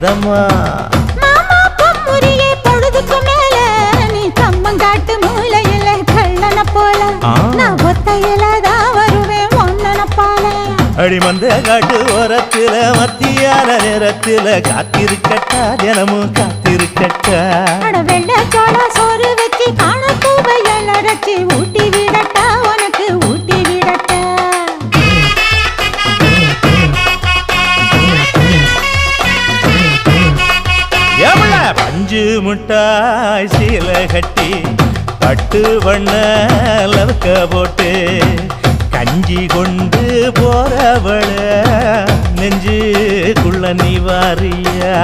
ரம்மா மாமா பொம்முரியே பொழுதுக்கு மேல நீ கம்மங்காட்டு மூலையில கள்ளன போல நான் ஒத்தையிலதான் வருவேன் ஒன்னன போல அடிமந்த காட்டு ஓரத்துல மத்தியான நேரத்துல காத்திருக்கட்டா தினமும் காத்திருக்கட்டா வெள்ள சோள சோறு வச்சு காண பூவையல் அரைச்சி ஊட்டி விடட்டா உனக்கு ஊட்டி விடட்டா எவ்வள பஞ்சு முட்டாய் சீல கட்டி பட்டு வண்ண லவக்க போட்டு கஞ்சி கொண்டு போறவள நெஞ்சுக்குள்ள நீ வாரியா